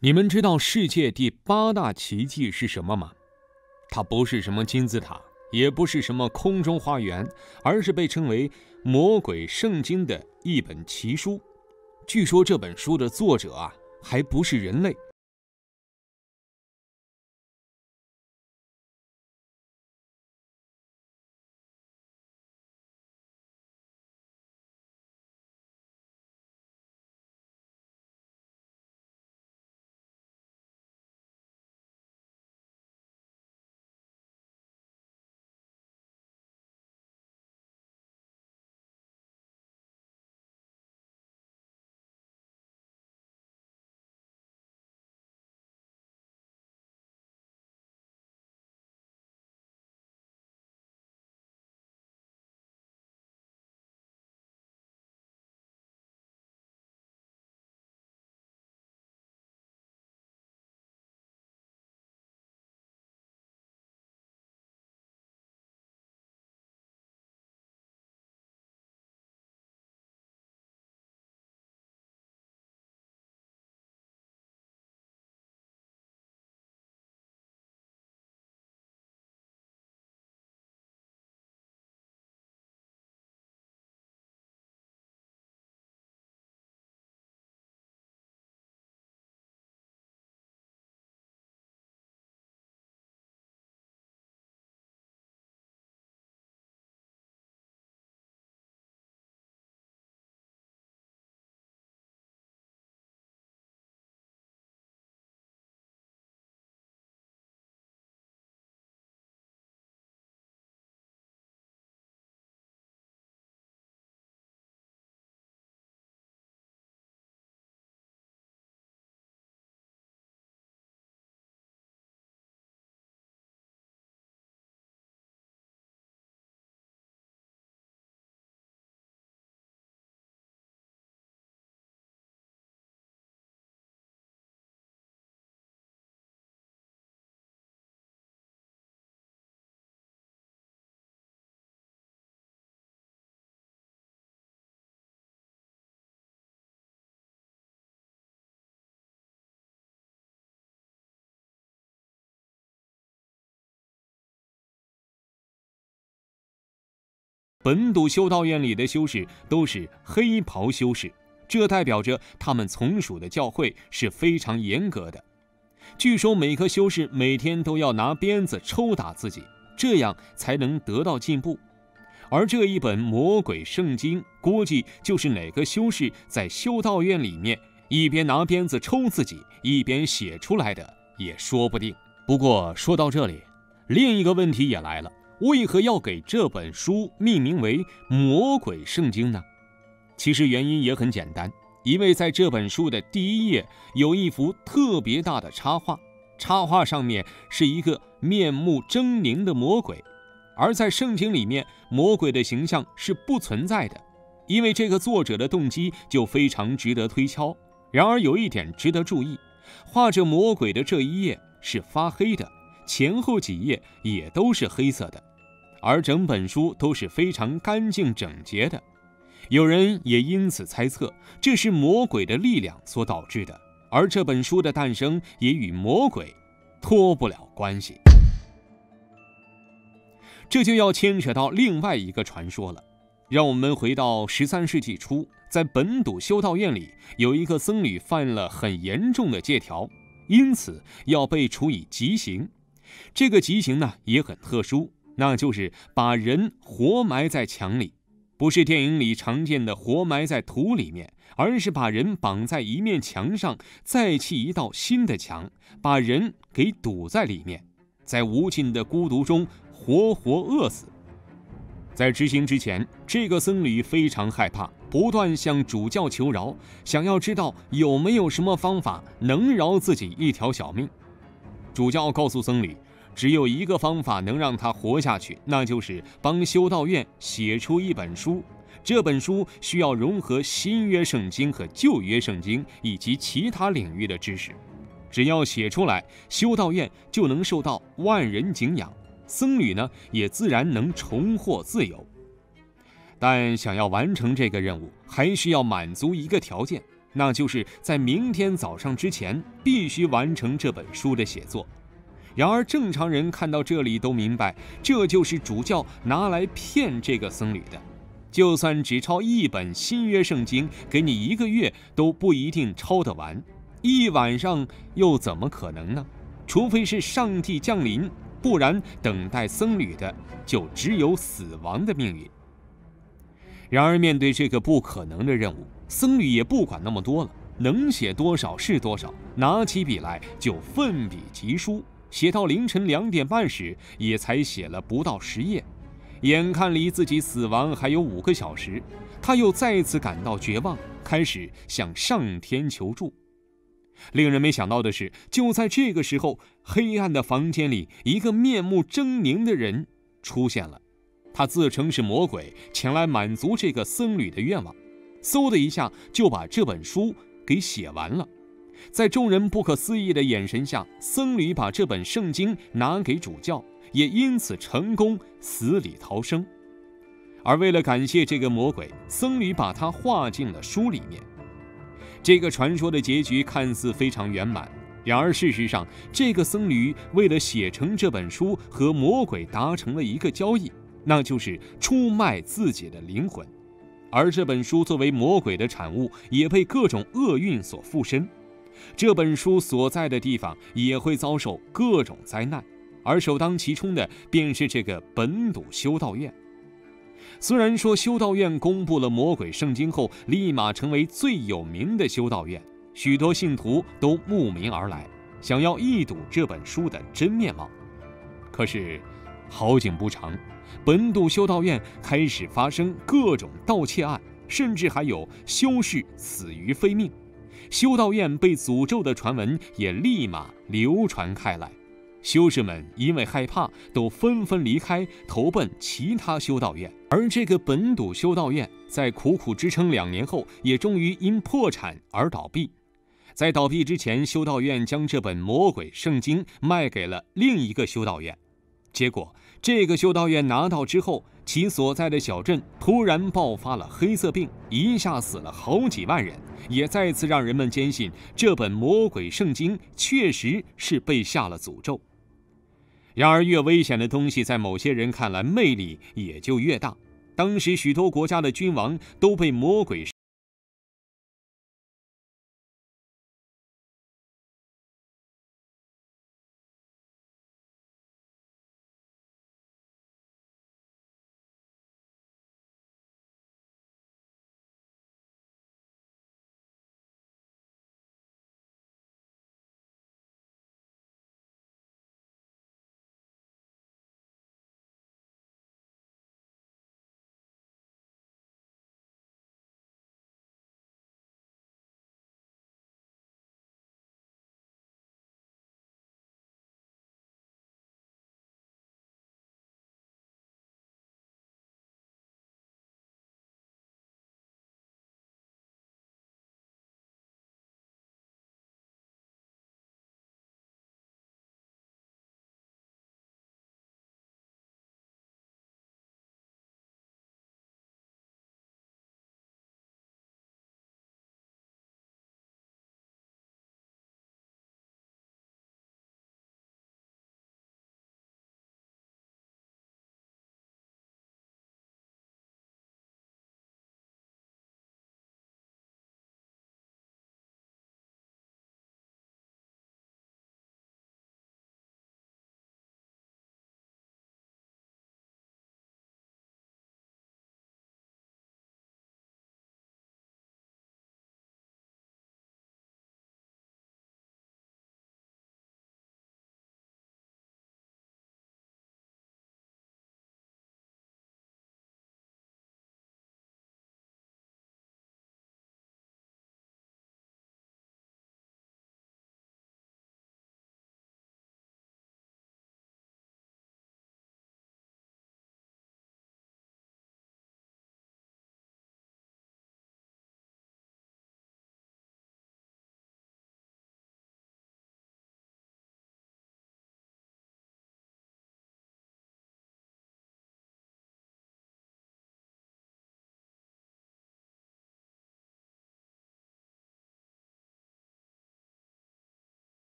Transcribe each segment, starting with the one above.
你们知道世界第8大奇迹是什么吗？它不是什么金字塔，也不是什么空中花园，而是被称为魔鬼圣经的一本奇书。据说这本书的作者还不是人类。本笃修道院里的修士都是黑袍修士，这代表着他们从属的教会是非常严格的。据说每个修士每天都要拿鞭子抽打自己，这样才能得到进步。而这一本魔鬼圣经，估计就是哪个修士在修道院里面一边拿鞭子抽自己，一边写出来的，也说不定。不过说到这里，另一个问题也来了，为何要给这本书命名为魔鬼圣经呢？其实原因也很简单，因为在这本书的第1页有一幅特别大的插画，插画上面是一个面目狰狞的魔鬼，而在圣经里面魔鬼的形象是不存在的，因为这个作者的动机就非常值得推敲。然而有一点值得注意，画着魔鬼的这一页是发黑的，前后几页也都是黑色的，而整本书都是非常干净整洁的。有人也因此猜测，这是魔鬼的力量所导致的，而这本书的诞生也与魔鬼脱不了关系。这就要牵扯到另外一个传说了。让我们回到13世纪初，在本笃修道院里有一个僧侣犯了很严重的戒条，因此要被处以极刑。这个极刑呢也很特殊，那就是把人活埋在墙里，不是电影里常见的活埋在土里面，而是把人绑在一面墙上，再砌一道新的墙，把人给堵在里面，在无尽的孤独中活活饿死。在执行之前，这个僧侣非常害怕，不断向主教求饶，想要知道有没有什么方法能饶自己一条小命。主教告诉僧侣，只有一个方法能让他活下去，那就是帮修道院写出一本书。这本书需要融合新约圣经和旧约圣经以及其他领域的知识，只要写出来，修道院就能受到万人敬仰，僧侣呢也自然能重获自由。但想要完成这个任务，还需要满足一个条件，那就是在明天早上之前必须完成这本书的写作。然而正常人看到这里都明白，这就是主教拿来骗这个僧侣的。就算只抄一本新约圣经，给你1个月都不一定抄得完，1晚上又怎么可能呢？除非是上帝降临，不然等待僧侣的就只有死亡的命运。然而面对这个不可能的任务，僧侣也不管那么多了，能写多少是多少，拿起笔来就奋笔疾书，写到凌晨2点半时，也才写了不到10页。眼看离自己死亡还有5个小时，他又再次感到绝望，开始向上天求助。令人没想到的是，就在这个时候，黑暗的房间里，一个面目狰狞的人出现了。他自称是魔鬼，前来满足这个僧侣的愿望，嗖的一下就把这本书给写完了。在众人不可思议的眼神下，僧侣把这本圣经拿给主教，也因此成功死里逃生。而为了感谢这个魔鬼，僧侣把他画进了书里面。这个传说的结局看似非常圆满，然而事实上，这个僧侣为了写成这本书，和魔鬼达成了一个交易，那就是出卖自己的灵魂。而这本书作为魔鬼的产物，也被各种厄运所附身。这本书所在的地方也会遭受各种灾难，而首当其冲的便是这个本笃修道院。虽然说修道院公布了魔鬼圣经后，立马成为最有名的修道院，许多信徒都慕名而来，想要一睹这本书的真面貌。可是好景不长，本笃修道院开始发生各种盗窃案，甚至还有修士死于非命。修道院被诅咒的传闻也立马流传开来，修士们因为害怕，都纷纷离开，投奔其他修道院。而这个本笃修道院在苦苦支撑2年后，也终于因破产而倒闭。在倒闭之前，修道院将这本魔鬼圣经卖给了另一个修道院。结果这个修道院拿到之后，其所在的小镇突然爆发了黑色病，一下死了好几万人，也再次让人们坚信这本魔鬼圣经确实是被下了诅咒。然而越危险的东西，在某些人看来魅力也就越大。当时许多国家的君王都被魔鬼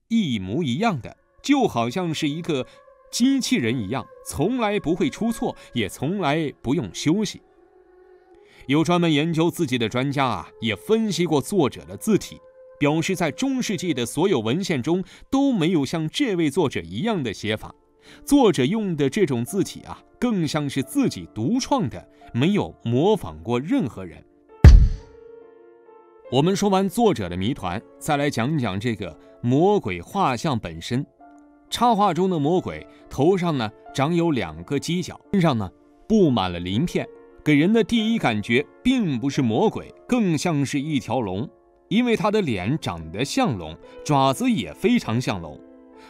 一模一样的，就好像是一个机器人一样，从来不会出错，也从来不用休息。有专门研究字迹的专家也分析过作者的字体，表示在中世纪的所有文献中都没有像这位作者一样的写法。作者用的这种字体更像是自己独创的，没有模仿过任何人。我们说完作者的谜团，再来讲讲这个魔鬼画像本身。插画中的魔鬼头上长有2个犄角，身上布满了鳞片，给人的第一感觉并不是魔鬼，更像是一条龙，因为他的脸长得像龙，爪子也非常像龙。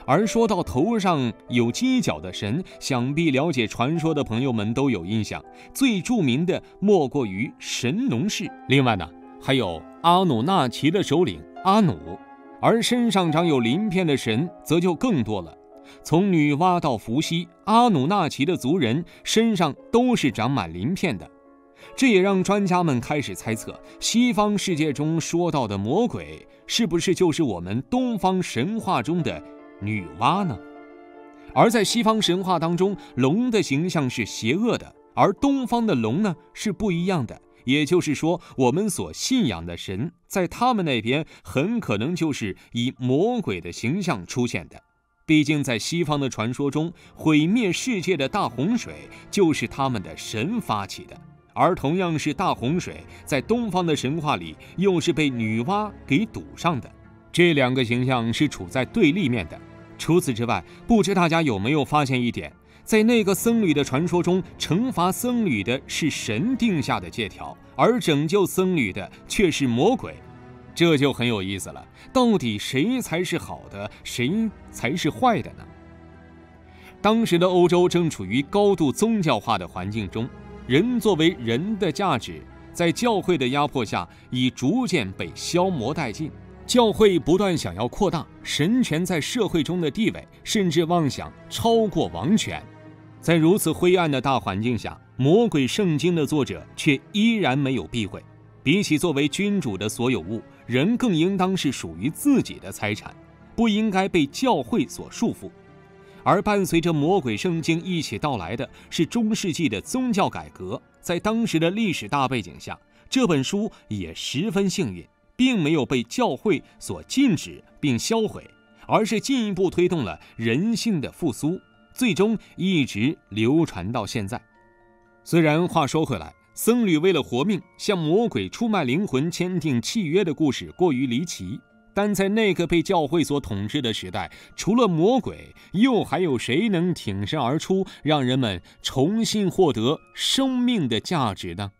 而说到头上有犄角的神，想必了解传说的朋友们都有印象，最著名的莫过于神农氏。另外还有阿努纳奇的首领阿努，而身上长有鳞片的神则就更多了。从女娲到伏羲，阿努纳奇的族人身上都是长满鳞片的。这也让专家们开始猜测，西方世界中说到的魔鬼，是不是就是我们东方神话中的女娲呢？而在西方神话当中，龙的形象是邪恶的，而东方的龙是不一样的。也就是说，我们所信仰的神，在他们那边很可能就是以魔鬼的形象出现的。毕竟在西方的传说中，毁灭世界的大洪水就是他们的神发起的，而同样是大洪水，在东方的神话里又是被女娲给堵上的。这2个形象是处在对立面的。除此之外，不知大家有没有发现一点，在那个僧侣的传说中，惩罚僧侣的是神定下的戒条，而拯救僧侣的却是魔鬼。这就很有意思了，到底谁才是好的，谁才是坏的呢？当时的欧洲正处于高度宗教化的环境中，人作为人的价值，在教会的压迫下已逐渐被消磨殆尽。教会不断想要扩大神权在社会中的地位，甚至妄想超过王权。在如此灰暗的大环境下，魔鬼圣经的作者却依然没有避讳，比起作为君主的所有物，人更应当是属于自己的财产，不应该被教会所束缚。而伴随着魔鬼圣经一起到来的是中世纪的宗教改革，在当时的历史大背景下，这本书也十分幸运，并没有被教会所禁止并销毁，而是进一步推动了人性的复苏，最终一直流传到现在。虽然话说回来，僧侣为了活命向魔鬼出卖灵魂签订契约的故事过于离奇，但在那个被教会所统治的时代，除了魔鬼，又还有谁能挺身而出，让人们重新获得生命的价值呢？